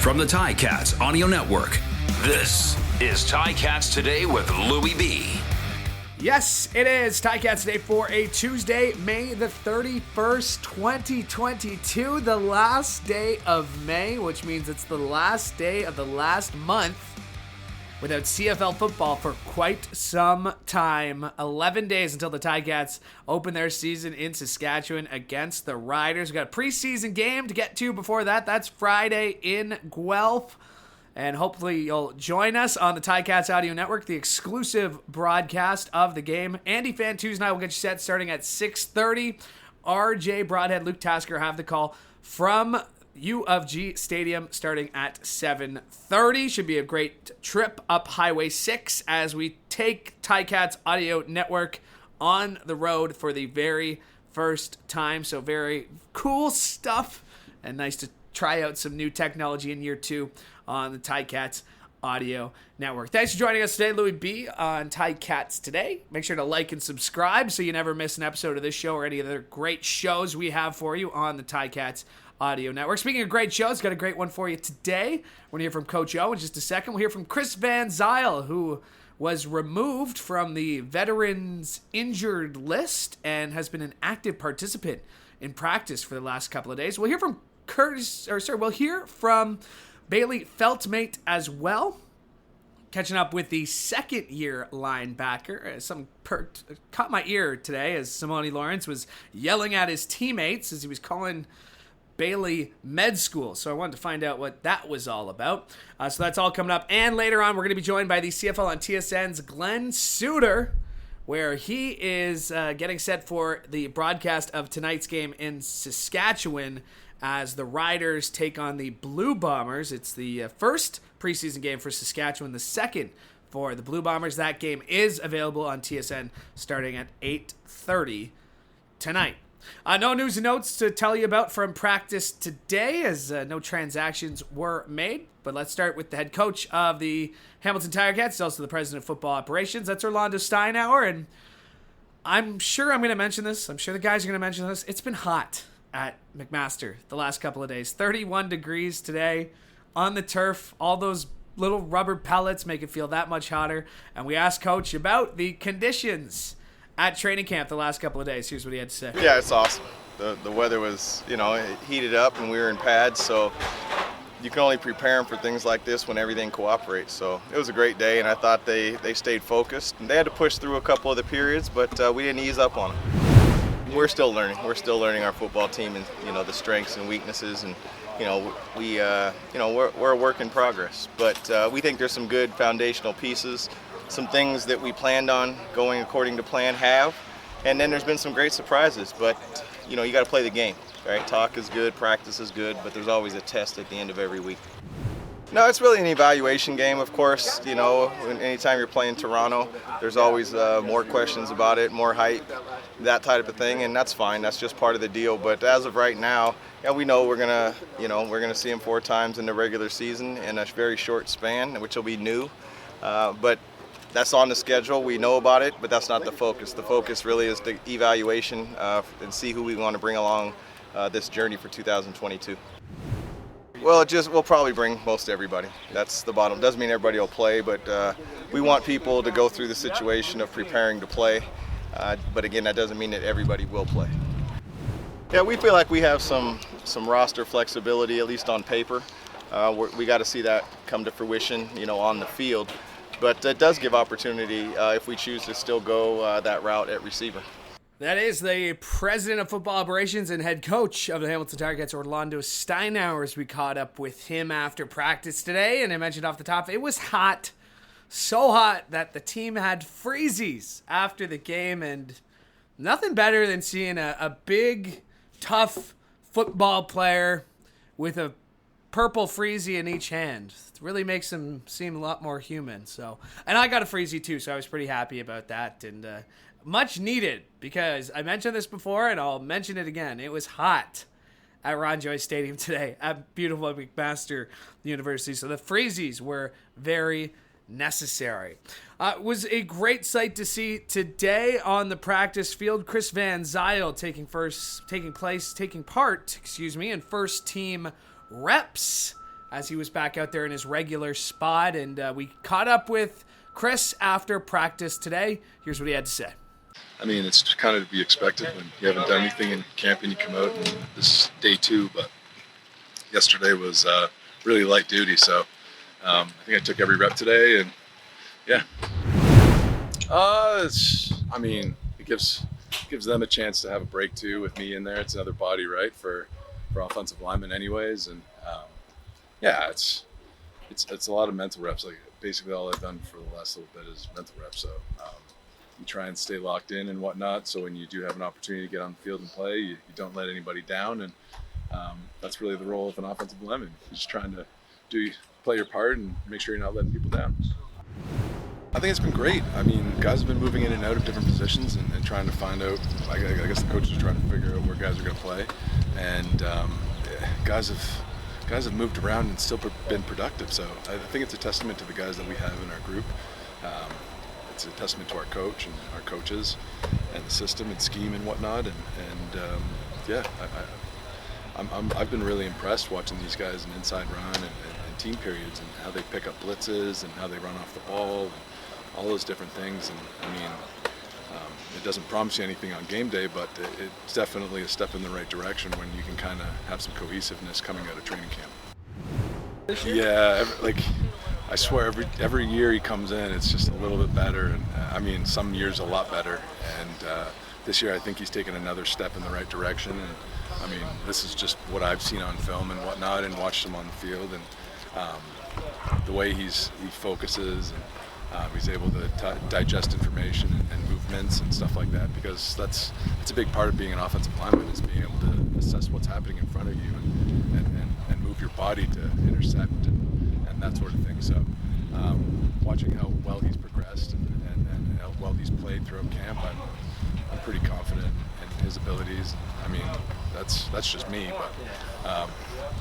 From the Ticats Audio Network, this is Ticats Today with Louie B. Yes, it is Ticats Today for a Tuesday, May the 31st, 2022, the last day of May, which means it's the last day of the last month without CFL football for quite some time. 11 days until the Ticats open their season in Saskatchewan against the Riders. We've got a preseason game to get to before that. That's Friday in Guelph. And hopefully you'll join us on the Ticats Audio Network, the exclusive broadcast of the game. Andy Fantuz and I will get you set starting at 6:30. RJ Broadhead, Luke Tasker have the call from U of G Stadium starting at 7:30. Should be a great trip up Highway 6 as we take Ticats Audio Network on the road for the very first time. So very cool stuff and nice to try out some new technology in year 2 on the Ticats Audio Network. Thanks for joining us today, Louie B, on Ticats Today. Make sure to like and subscribe so you never miss an episode of this show or any other great shows we have for you on the Ticats Audio Network. Speaking of great shows, got a great one for you today. We're going to hear from Coach O in just a second. We'll hear from Chris Van Zeyl, who was removed from the veterans injured list and has been an active participant in practice for the last couple of days. We'll hear from we'll hear from Bailey Feltmate as well. Catching up with the second-year linebacker. Something caught my ear today as Simone Lawrence was yelling at his teammates as he was calling Bailey med school. So I wanted to find out what that was all about. So that's all coming up. And later on, we're going to be joined by the CFL on TSN's Glen Suitor, where he is getting set for the broadcast of tonight's game in Saskatchewan as the Riders take on the Blue Bombers. It's the first preseason game for Saskatchewan, the second for the Blue Bombers. That game is available on TSN starting at 8:30 tonight. No news and notes to tell you about from practice today, as no transactions were made. But let's start with the head coach of the Hamilton Ticats, also the president of football operations. That's Orlondo Steinauer, and I'm sure I'm going to mention this. I'm sure the guys are going to mention this. It's been hot at McMaster the last couple of days. 31 degrees today on the turf. All those little rubber pellets make it feel that much hotter. And we asked Coach about the conditions at training camp the last couple of days. Here's what he had to say. Yeah, it's awesome. The weather was, it heated up and we were in pads, so you can only prepare them for things like this when everything cooperates. So it was a great day, and I thought they stayed focused. They had to push through a couple of the periods, but we didn't ease up on them. We're still learning. We're still learning our football team and, the strengths and weaknesses, and, we're a work in progress. But we think there's some good foundational pieces, some things that we planned on going according to plan have, and then there's been some great surprises. But, you got to play the game, right? Talk is good, practice is good, but there's always a test at the end of every week. No, it's really an evaluation game, of course. Anytime you're playing Toronto, there's always more questions about it, more hype, that type of thing, and that's fine. That's just part of the deal. But as of right now, we know we're gonna see him 4 times in the regular season in a very short span, which will be new. But that's on the schedule. We know about it, but that's not the focus. The focus really is the evaluation and see who we want to bring along this journey for 2022. Well, we'll probably bring most everybody. That's the bottom. Doesn't mean everybody will play, but we want people to go through the situation of preparing to play. But again, that doesn't mean that everybody will play. Yeah, we feel like we have some roster flexibility, at least on paper. We got to see that come to fruition, on the field. But it does give opportunity if we choose to still go that route at receiver. That is the president of football operations and head coach of the Hamilton Ticats, Orlondo Steinauer, as we caught up with him after practice today. And I mentioned off the top, it was hot, so hot that the team had freezies after the game. And nothing better than seeing a big, tough football player with a purple freezy in each hand. It really makes him seem a lot more human. So, and I got a freezy too, so I was pretty happy about that. And much needed, because I mentioned this before and I'll mention it again. It was hot at Ron Joyce Stadium today at beautiful McMaster University. So the freezies were very necessary. It was a great sight to see today on the practice field. Chris Van Zeyl taking part in first team reps as he was back out there in his regular spot. And we caught up with Chris after practice today. Here's what he had to say. I mean, it's kind of to be expected when you haven't done anything in camp and you come out, and this is day 2, but yesterday was really light duty, so I think I took every rep today, and yeah. It gives them a chance to have a break too with me in there. It's another body, right, for offensive linemen anyways, and it's a lot of mental reps. Like basically all I've done for the last little bit is mental reps, so you try and stay locked in and whatnot, so when you do have an opportunity to get on the field and play, you don't let anybody down, and that's really the role of an offensive lineman. You're just trying to play your part and make sure you're not letting people down. I think it's been great. I mean, guys have been moving in and out of different positions and trying to find out, I guess the coaches are trying to figure out where guys are going to play, and guys have moved around and still been productive, so I think it's a testament to the guys that we have in our group. It's a testament to our coach and our coaches and the system and scheme and whatnot, I've been really impressed watching these guys in inside run and team periods and how they pick up blitzes and how they run off the ball and all those different things. And I mean, it doesn't promise you anything on game day, but it's definitely a step in the right direction when you can kind of have some cohesiveness coming out of training camp. Yeah, I swear every year he comes in, it's just a little bit better. And I mean, some years a lot better. And this year I think he's taken another step in the right direction. And I mean, this is just what I've seen on film and whatnot and watched him on the field. And the way he focuses and he's able to digest information and movements and stuff like that, because it's a big part of being an offensive lineman, is being able to assess what's happening in front of you and move your body to intercept and that sort of thing. So watching how well he's progressed and how well he's played throughout camp, I'm pretty confident in his abilities. I mean, that's just me, but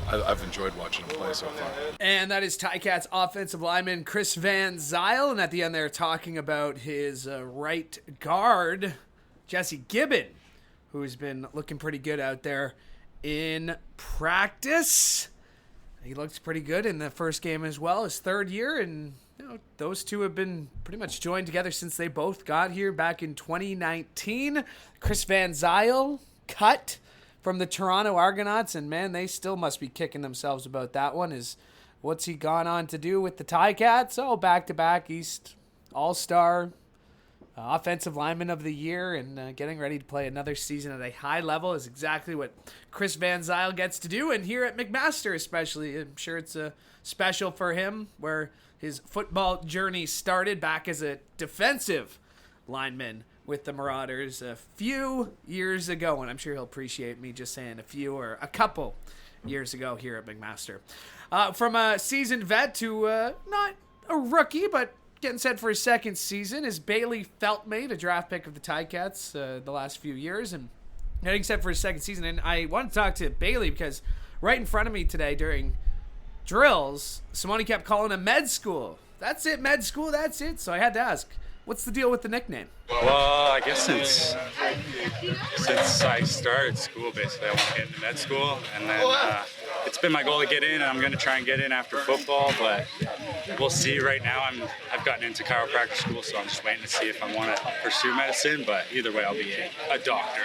I've enjoyed watching him play so far. And that is Ticats offensive lineman Chris Van Zeyl. And at the end they're talking about his right guard, Jesse Gibbon, who's been looking pretty good out there in practice. He looked pretty good in the first game as well, his third year. And those two have been pretty much joined together since they both got here back in 2019. Chris Van Zeyl cut from the Toronto Argonauts, and man, they still must be kicking themselves about that one. What's he gone on to do with the Ticats? Oh, back-to-back East All-Star, Offensive Lineman of the Year, and getting ready to play another season at a high level is exactly what Chris Van Zeyl gets to do. And here at McMaster especially, I'm sure it's special for him, where his football journey started back as a defensive lineman with the Marauders a few years ago, and I'm sure he'll appreciate me just saying a few or a couple years ago here at McMaster. From a seasoned vet to not a rookie, but getting set for his second season is Bailey Feltmate, a draft pick of the Ticats the last few years, and getting set for his second season. And I want to talk to Bailey because right in front of me today during drills, Simone kept calling him Med School. That's it, Med School, that's it. So I had to ask, what's the deal with the nickname? Well, I guess since I started school, basically, I want to get into med school, and then it's been my goal to get in, and I'm going to try and get in after football, but we'll see. Right now, I've gotten into chiropractic school, so I'm just waiting to see if I want to pursue medicine, but either way, I'll be a doctor.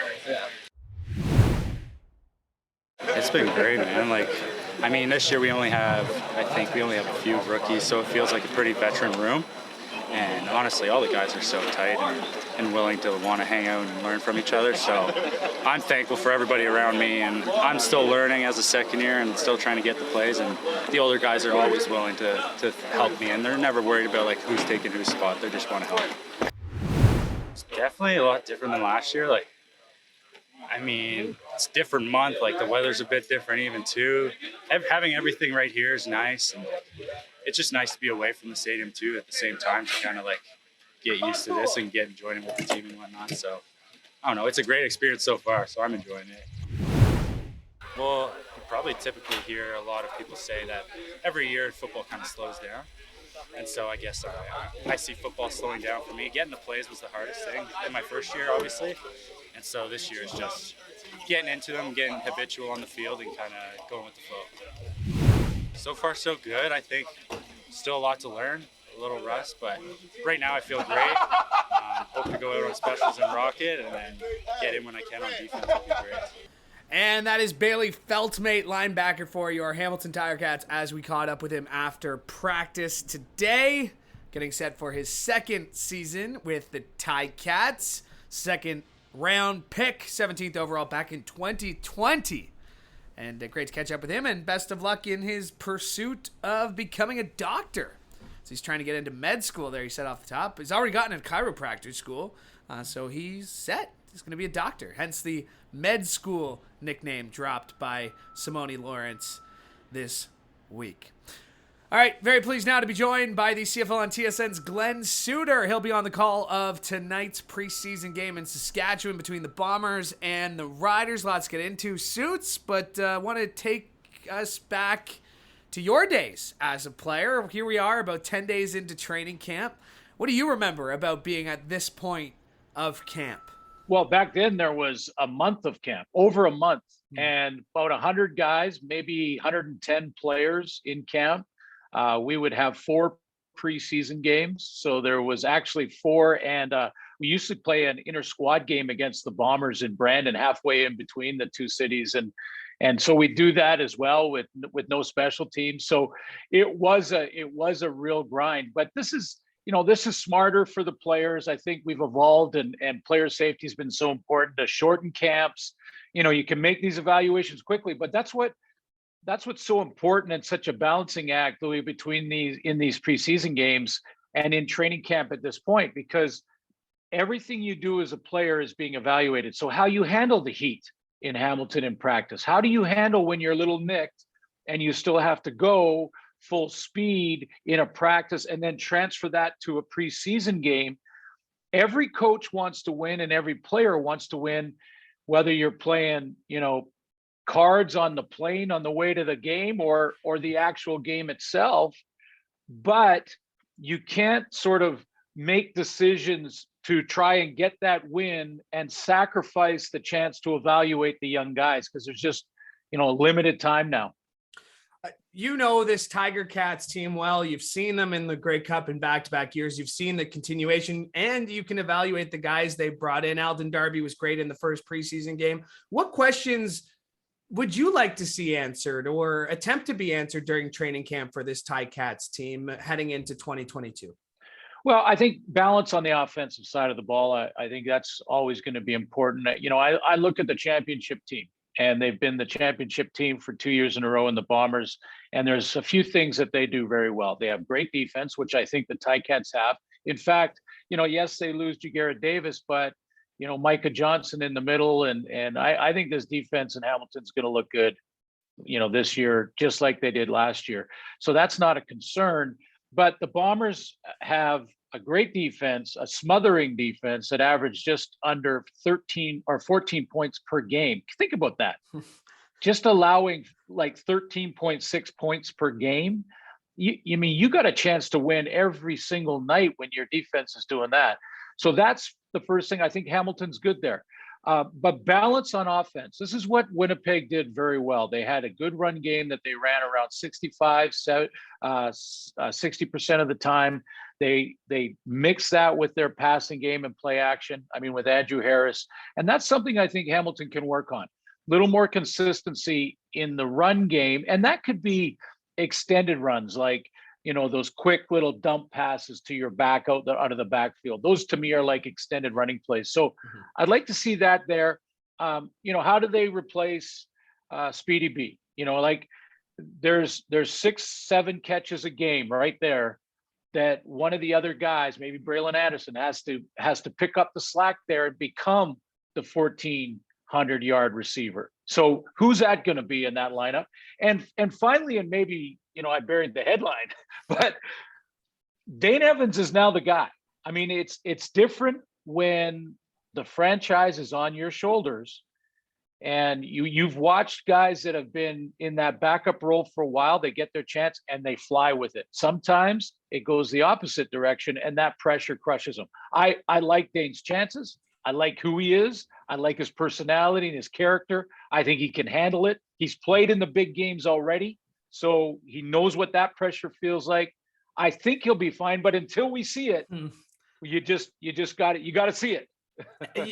It's been great, man. This year we only have a few rookies, so it feels like a pretty veteran room. And honestly, all the guys are so tight and willing to want to hang out and learn from each other. So I'm thankful for everybody around me, and I'm still learning as a second year and still trying to get the plays. And the older guys are always willing to help me, and they're never worried about who's taking whose spot. They just want to help. It's definitely a lot different than last year. It's a different month. The weather's a bit different even too. Having everything right here is nice. And it's just nice to be away from the stadium too at the same time to kind of get used to this and get joining with the team and whatnot. So I don't know, it's a great experience so far, so I'm enjoying it. Well, you probably typically hear a lot of people say that every year football kind of slows down. And so I guess I see football slowing down for me. Getting the plays was the hardest thing in my first year, obviously. And so this year is just getting into them, getting habitual on the field and kind of going with the flow. So far, so good. I think still a lot to learn, a little rust, but right now I feel great. Hope to go out on specials and rock it, and then get in when I can on defense. Would be great. And that is Bailey Feltmate, linebacker for your Hamilton Ticats, as we caught up with him after practice today. Getting set for his second season with the Ticats. Second round pick, 17th overall back in 2020. And great to catch up with him, and best of luck in his pursuit of becoming a doctor. So he's trying to get into med school there, he said off the top. He's already gotten a chiropractor school, so he's set. He's going to be a doctor, hence the med school nickname dropped by Simone Lawrence this week. All right, very pleased now to be joined by the CFL on TSN's Glen Suitor. He'll be on the call of tonight's preseason game in Saskatchewan between the Bombers and the Riders. Lots to get into, Suits, but want to take us back to your days as a player. Here we are about 10 days into training camp. What do you remember about being at this point of camp? Well, back then there was a month of camp, over a month, and about 100 guys, maybe 110 players in camp. We would have 4 preseason games. So there was actually 4, and we used to play an inter-squad game against the Bombers in Brandon, halfway in between the two cities. And so we do that as well with no special teams. So it was a real grind, but this is smarter for the players. I think we've evolved, and player safety has been so important to shorten camps. You can make these evaluations quickly, but that's what's so important and such a balancing act, Louie, between these preseason games and in training camp at this point, because everything you do as a player is being evaluated. So how you handle the heat in Hamilton in practice, how do you handle when you're a little nicked and you still have to go full speed in a practice and then transfer that to a preseason game. Every coach wants to win and every player wants to win, whether you're playing, cards on the plane on the way to the game or the actual game itself. But you can't sort of make decisions to try and get that win and sacrifice the chance to evaluate the young guys, because there's just, a limited time now. You know this Tiger Cats team well. You've seen them in the Grey Cup in back-to-back years. You've seen the continuation, and you can evaluate the guys they brought in. Alden Darby was great in the first preseason game. What questions would you like to see answered or attempt to be answered during training camp for this Ticats team heading into 2022? Well, I think balance on the offensive side of the ball, I think that's always going to be important. I look at the championship team, and they've been the championship team for 2 years in a row in the Bombers. And there's a few things that they do very well. They have great defense, which I think the Ticats have. In fact, yes, they lose Jagarrett Davis, but, Micah Johnson in the middle. And I think this defense in Hamilton's going to look good, this year, just like they did last year. So that's not a concern. But the Bombers have a great defense, a smothering defense that averaged just under 13 or 14 points per game. Think about that. Just allowing like 13.6 points per game. You got a chance to win every single night when your defense is doing that. So that's the first thing. I think Hamilton's good there. But balance on offense. This is what Winnipeg did very well. They had a good run game that they ran around 60% of the time. They mix that with their passing game and play action. With Andrew Harris. And that's something I think Hamilton can work on. Little more consistency in the run game. And that could be extended runs, like, those quick little dump passes to your back out of the backfield. Those to me are like extended running plays. So I'd like to see that there. How do they replace Speedy B? There's 6-7 catches a game right there that one of the other guys, maybe Braylon Anderson, has to pick up the slack there and become the 1,400-yard receiver. So who's that going to be in that lineup? And finally, and maybe, I buried the headline, but Dane Evans is now the guy. It's different when the franchise is on your shoulders and you've watched guys that have been in that backup role for a while. They get their chance and they fly with it. Sometimes it goes the opposite direction and that pressure crushes them. I like Dane's chances. I like who he is. I like his personality and his character. I think he can handle it. He's played in the big games already. So he knows what that pressure feels like. I think he'll be fine, but until we see it, you just got it. You got to see it.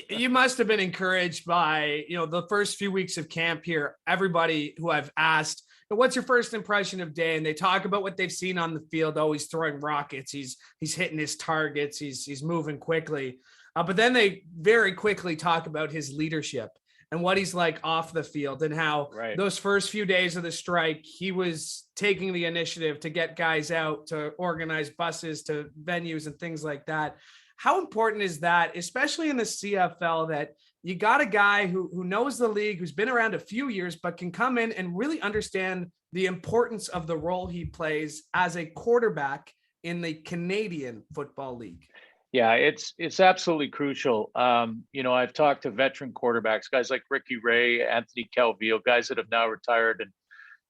You must have been encouraged by, the first few weeks of camp here. Everybody who I've asked, what's your first impression of Day? And they talk about what they've seen on the field. Oh, he's throwing rockets. He's hitting his targets. He's moving quickly. But then they very quickly talk about his leadership and what he's like off the field, and how those first few days of the strike, he was taking the initiative to get guys out, to organize buses to venues and things like that. How important is that, especially in the CFL, that you got a guy who knows the league, who's been around a few years, but can come in and really understand the importance of the role he plays as a quarterback in the Canadian Football League? Yeah, it's absolutely crucial. I've talked to veteran quarterbacks, guys like Ricky Ray, Anthony Calvillo, guys that have now retired,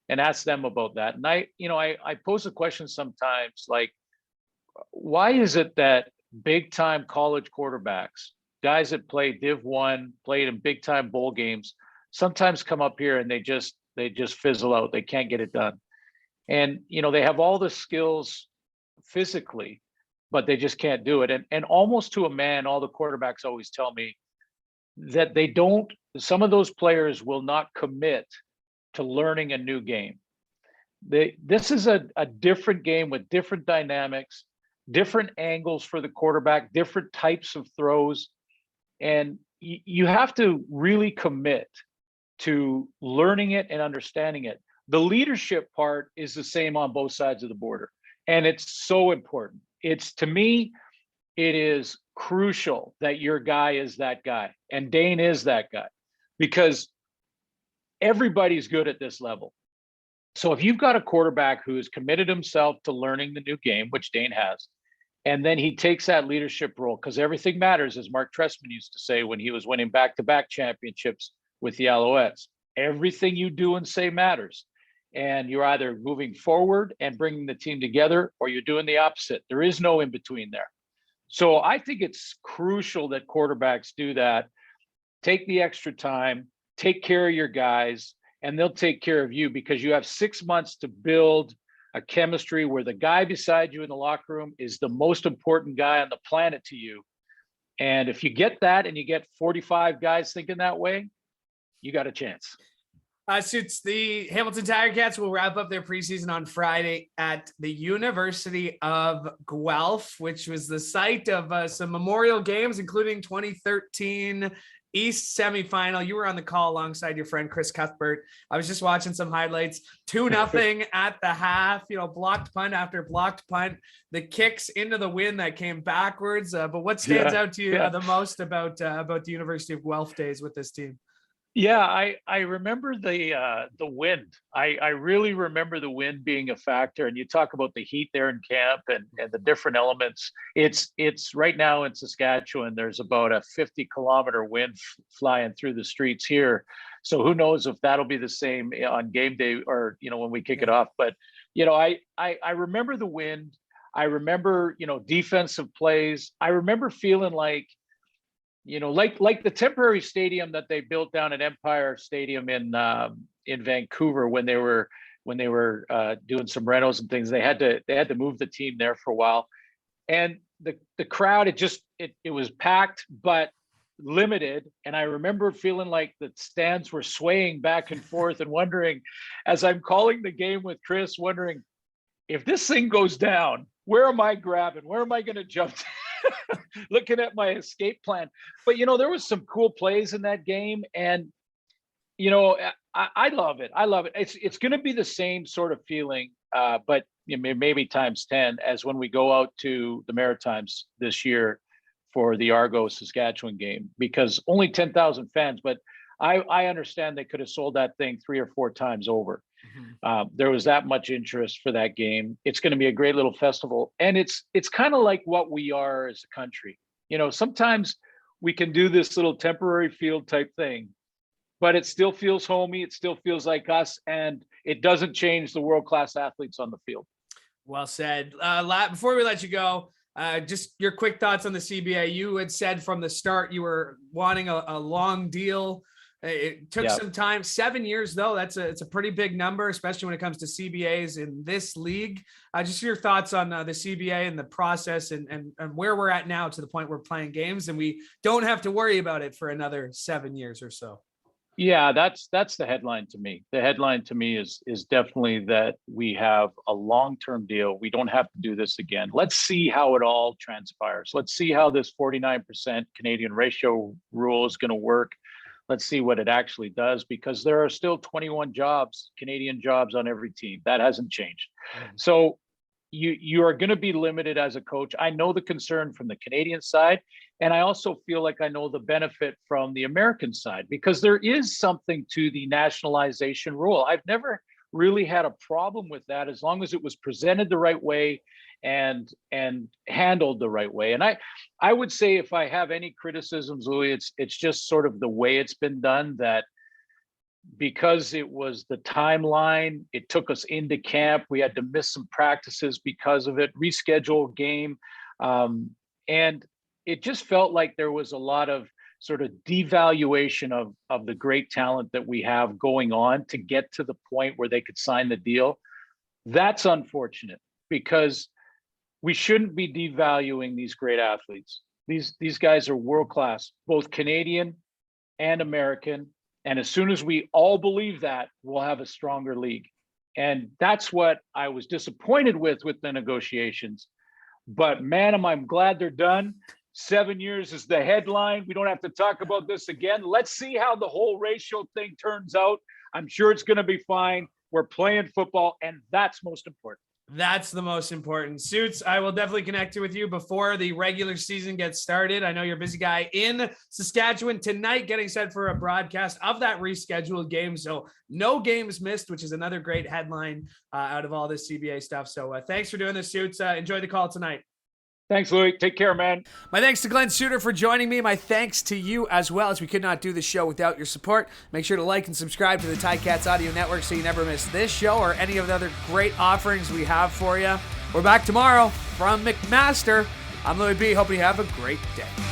and asked them about that. And I pose a question sometimes, like, why is it that big time college quarterbacks, guys that play Div 1, played in big time bowl games, sometimes come up here and they just fizzle out. They can't get it done. And they have all the skills physically, but they just can't do it. And almost to a man, all the quarterbacks always tell me that some of those players will not commit to learning a new game. This is a different game with different dynamics, different angles for the quarterback, different types of throws. And you have to really commit to learning it and understanding it. The leadership part is the same on both sides of the border. And it's so important. To me, it is crucial that your guy is that guy. And Dane is that guy, because everybody's good at this level. So if you've got a quarterback who has committed himself to learning the new game, which Dane has, and then he takes that leadership role, because everything matters, as Mark Trestman used to say when he was winning back-to-back championships with the Alouettes. Everything you do and say matters. And you're either moving forward and bringing the team together, or you're doing the opposite. There is no in between there. So I think it's crucial that quarterbacks do that. Take the extra time, take care of your guys, and they'll take care of you, because you have 6 months to build a chemistry where the guy beside you in the locker room is the most important guy on the planet to you. And if you get that, and you get 45 guys thinking that way, you got a chance. Suits, the Hamilton Tiger Cats will wrap up their preseason on Friday at the University of Guelph, which was the site of some memorial games, including 2013 East semifinal. You were on the call alongside your friend Chris Cuthbert. I was just watching some highlights. 2-0 at the half. Blocked punt after blocked punt. The kicks into the wind that came backwards. But what stands out to you the most about the University of Guelph days with this team? Yeah, I remember the wind. I really remember the wind being a factor. And you talk about the heat there in camp and the different elements. It's right now in Saskatchewan, there's about a 50-kilometer wind flying through the streets here. So who knows if that'll be the same on game day or, when we kick it off. But, I remember the wind. I remember, defensive plays. I remember feeling like, like the temporary stadium that they built down at Empire Stadium in Vancouver when they were doing some renos and things. They had to move the team there for a while, and the crowd it was packed but limited. And I remember feeling like the stands were swaying back and forth and wondering, as I'm calling the game with Chris, wondering if this thing goes down, where am I grabbing? Where am I going to jump to? Looking at my escape plan. But there was some cool plays in that game, and I love it. It's going to be the same sort of feeling, but maybe times 10, as when we go out to the Maritimes this year for the Argo Saskatchewan game, because only 10,000 fans, but I understand they could have sold that thing 3 or 4 times over. There was that much interest for that game. It's going to be a great little festival, and it's kind of like what we are as a country. Sometimes we can do this little temporary field type thing, but it still feels homey. It still feels like us, and it doesn't change the world-class athletes on the field. Well said. Before we let you go, just your quick thoughts on the CBA. You had said from the start you were wanting a long deal It took some time. 7 years, though. It's a pretty big number, especially when it comes to CBAs in this league. Just your thoughts on the CBA and the process and where we're at now to the point we're playing games and we don't have to worry about it for another 7 years or so. Yeah, that's the headline to me. The headline to me is definitely that we have a long-term deal. We don't have to do this again. Let's see how it all transpires. Let's see how this 49% Canadian ratio rule is going to work. Let's see what it actually does, because there are still 21 jobs, Canadian jobs on every team. That hasn't changed. So you are going to be limited as a coach. I know the concern from the Canadian side, and I also feel like I know the benefit from the American side, because there is something to the nationalization rule. I've never really had a problem with that as long as it was presented the right way and handled the right way. And I would say, if I have any criticisms, Louis, it's just sort of the way it's been done, that because it was the timeline, it took us into camp. We had to miss some practices because of it, reschedule game. And it just felt like there was a lot of sort of devaluation of the great talent that we have going on to get to the point where they could sign the deal. That's unfortunate, because we shouldn't be devaluing these great athletes. These guys are world-class, both Canadian and American. And as soon as we all believe that, we'll have a stronger league. And that's what I was disappointed with the negotiations. But man, I'm glad they're done. 7 years is the headline. We don't have to talk about this again. Let's see how the whole racial thing turns out. I'm sure it's going to be fine. We're playing football, and that's most important. That's the most important. Suits, I will definitely connect with you before the regular season gets started. I know you're a busy guy in Saskatchewan tonight, getting set for a broadcast of that rescheduled game. So no games missed, which is another great headline out of all this CBA stuff. So thanks for doing this, Suits. Enjoy the call tonight. Thanks, Louis. Take care, man. My thanks to Glen Suitor for joining me. My thanks to you as well, as we could not do the show without your support. Make sure to like and subscribe to the Ticats Audio Network so you never miss this show or any of the other great offerings we have for you. We're back tomorrow from McMaster. I'm Louie B. Hope you have a great day.